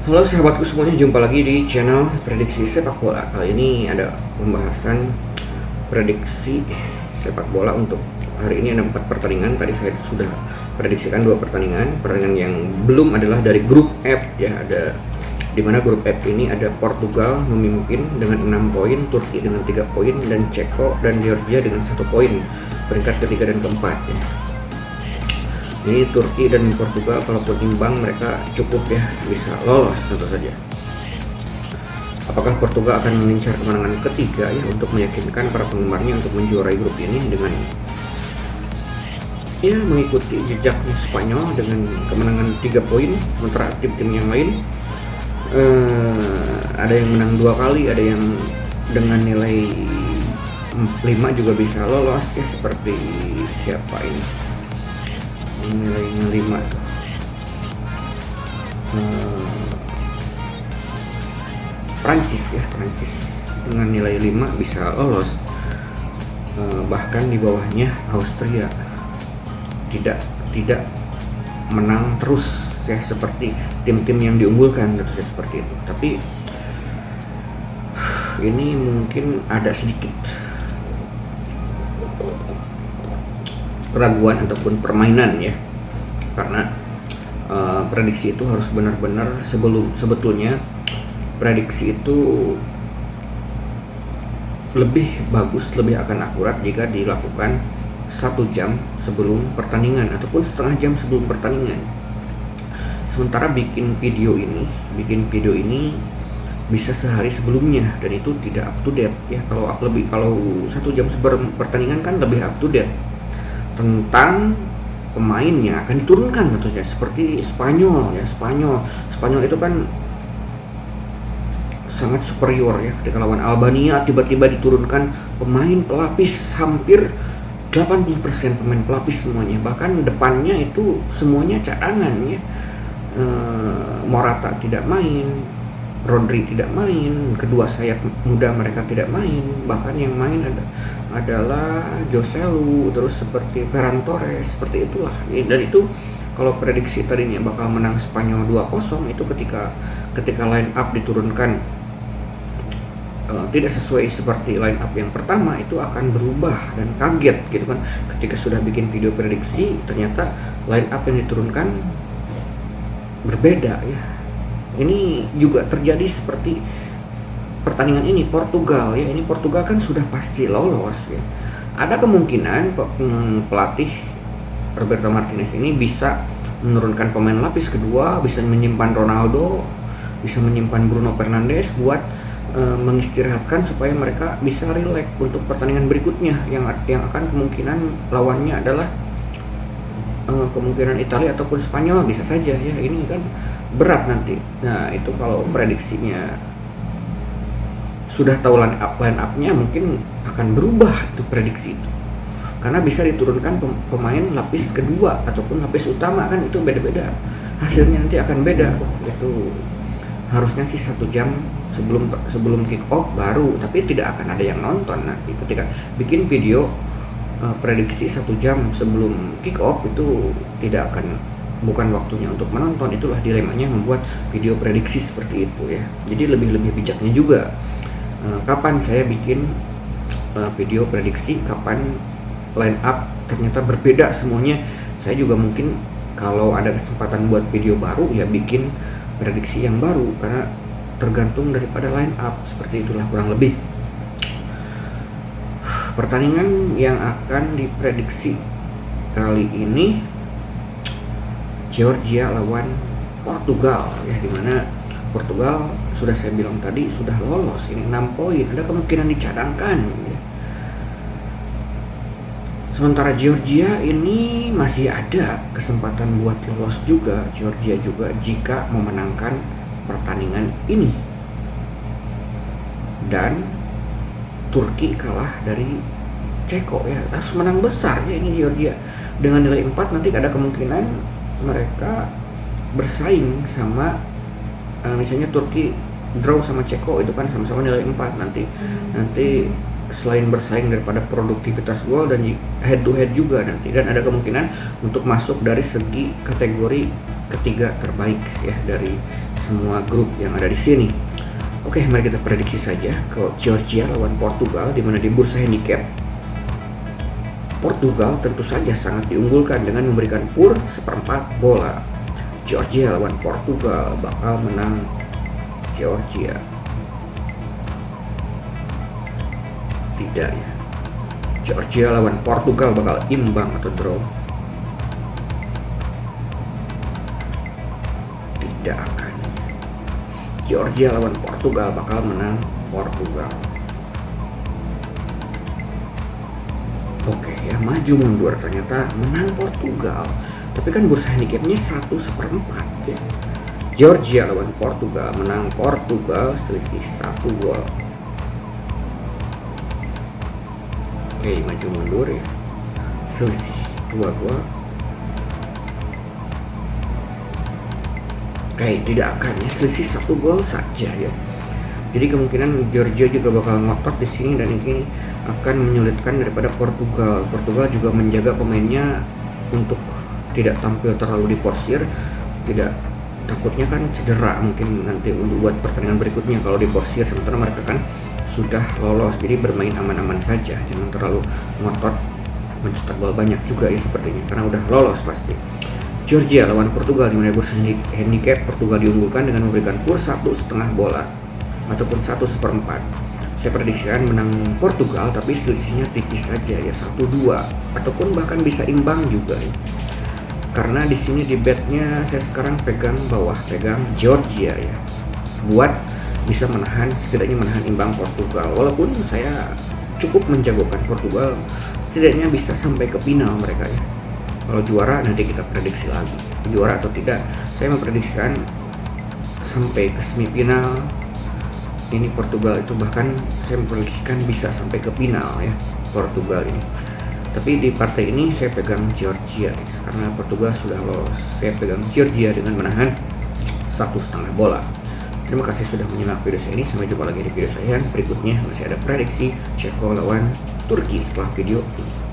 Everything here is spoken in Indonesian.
Halo sahabatku semuanya, jumpa lagi di channel prediksi sepak bola. Kali ini ada pembahasan prediksi sepak bola untuk hari ini. Ada 4 pertandingan. Tadi saya sudah prediksikan 2 pertandingan. Pertandingan yang belum adalah dari grup F ya, ada di mana grup F ini ada Portugal memimpin dengan 6 poin, Turki dengan 3 poin, dan Ceko dan Georgia dengan 1 poin, peringkat ketiga dan keempat ya. Ini Turki dan Portugal kalaupun imbang mereka cukup ya, bisa lolos tentu saja. Apakah Portugal akan mengincar kemenangan ketiga ya untuk meyakinkan para penggemarnya untuk menjuarai grup ini dengan ya mengikuti jejaknya Spanyol dengan kemenangan 3 poin, sementara tim-tim yang lain ada yang menang 2 kali, ada yang dengan nilai 5 juga bisa lolos ya, seperti siapa ini nilainya 5 tuh. Prancis dengan nilai 5 bisa lolos. Bahkan di bawahnya Austria tidak menang terus ya, seperti tim-tim yang diunggulkan tentu seperti itu. Tapi ini mungkin ada sedikit keraguan ataupun permainan ya, karena prediksi itu harus benar-benar sebetulnya prediksi itu lebih bagus, lebih akan akurat jika dilakukan 1 jam sebelum pertandingan ataupun setengah jam sebelum pertandingan. Sementara bikin video ini bisa sehari sebelumnya dan itu tidak up to date ya. Kalau 1 jam sebelum pertandingan kan lebih up to date tentang pemainnya akan diturunkan tentunya, seperti Spanyol ya. Spanyol itu kan sangat superior ya, ketika lawan Albania tiba-tiba diturunkan pemain pelapis, hampir 80% pemain pelapis semuanya, bahkan depannya itu semuanya cadangan ya. Morata tidak main, Rodri tidak main, kedua sayap muda mereka tidak main, bahkan yang main adalah Joselu, terus seperti Ferran Torres, seperti itulah. Dan itu kalau prediksi tadinya bakal menang Spanyol 2-0, itu ketika line up diturunkan tidak sesuai seperti line up yang pertama, itu akan berubah dan kaget gitu kan. Ketika sudah bikin video prediksi ternyata line up yang diturunkan berbeda ya. Ini juga terjadi seperti pertandingan ini Portugal ya. Ini Portugal kan sudah pasti lolos ya. Ada kemungkinan pelatih Roberto Martinez ini bisa menurunkan pemain lapis kedua, bisa menyimpan Ronaldo, bisa menyimpan Bruno Fernandes buat mengistirahatkan supaya mereka bisa rileks untuk pertandingan berikutnya yang akan kemungkinan lawannya adalah kemungkinan Italia ataupun Spanyol, bisa saja ya. Ini kan berat nanti. Nah itu kalau prediksinya sudah tahu line up-nya mungkin akan berubah itu prediksi itu, karena bisa diturunkan pemain lapis kedua ataupun lapis utama, kan itu beda-beda hasilnya, nanti akan beda. Itu harusnya sih 1 jam sebelum kick off baru, tapi tidak akan ada yang nonton nanti ketika bikin video prediksi 1 jam sebelum kick off. Itu bukan waktunya untuk menonton. Itulah dilemanya membuat video prediksi seperti itu ya. Jadi lebih bijaknya juga kapan saya bikin video prediksi, kapan line up ternyata berbeda semuanya. Saya juga mungkin kalau ada kesempatan buat video baru ya bikin prediksi yang baru, karena tergantung daripada line up. Seperti itulah kurang lebih pertandingan yang akan diprediksi kali ini. Georgia lawan Portugal ya, dimana Portugal sudah saya bilang tadi sudah lolos, ini 6 poin, ada kemungkinan dicadangkan ya. Sementara Georgia ini masih ada kesempatan buat lolos juga, Georgia juga, jika memenangkan pertandingan ini dan Turki kalah dari Ceko ya. Harus menang besar ya ini Georgia. Dengan nilai 4 nanti ada kemungkinan mereka bersaing sama misalnya Turki draw sama Ceko, itu kan sama-sama nilai 4. Nanti selain bersaing daripada produktivitas gol dan head to head juga nanti, dan ada kemungkinan untuk masuk dari segi kategori ketiga terbaik ya dari semua grup yang ada di sini. Oke, mari kita prediksi saja ke Georgia lawan Portugal, di mana di bursa handicap Portugal tentu saja sangat diunggulkan dengan memberikan PUR 1/4 bola. Georgia lawan Portugal bakal menang Georgia. Tidak ya. Georgia lawan Portugal bakal imbang atau draw. Tidak akan. Georgia lawan Portugal bakal menang Portugal. Oke ya, maju mundur ternyata menang Portugal. Tapi kan bursa handicapnya 1/4 ya. Georgia lawan Portugal menang Portugal selisih 1 gol. Oke, maju mundur ya. Selisih 2 gol. Oke, tidak akan ya, selisih 1 gol saja ya. Jadi kemungkinan Georgia juga bakal ngotot di sini, dan ini akan menyulitkan daripada Portugal. Portugal juga menjaga pemainnya untuk tidak tampil terlalu diporsir, tidak, takutnya kan cedera mungkin nanti buat pertandingan berikutnya kalau diporsir, sementara mereka kan sudah lolos. Jadi bermain aman-aman saja, jangan terlalu ngotot mencetak gol banyak juga ya sepertinya, karena udah lolos pasti. Georgia lawan Portugal, di mana bursa handicap Portugal diunggulkan dengan memberikan PUR 1,5 bola ataupun 1/4. Saya prediksikan menang Portugal, tapi selisihnya tipis saja ya, 1-2 ataupun bahkan bisa imbang juga ya. Karena di sini di betnya saya sekarang pegang Georgia ya, buat bisa setidaknya menahan imbang Portugal. Walaupun saya cukup menjagokan Portugal setidaknya bisa sampai ke final mereka ya. Kalau juara nanti kita prediksi lagi, juara atau tidak. Saya memprediksikan sampai ke semifinal. Ini Portugal itu, bahkan saya memprediksikan bisa sampai ke final ya Portugal ini. Tapi di partai ini saya pegang Georgia ya, karena Portugal sudah lolos. Saya pegang Georgia dengan menahan 1,5 bola. Terima kasih sudah menyimak video saya ini. Sampai jumpa lagi di video saya berikutnya. Masih ada prediksi Ceko lawan Turki setelah video ini.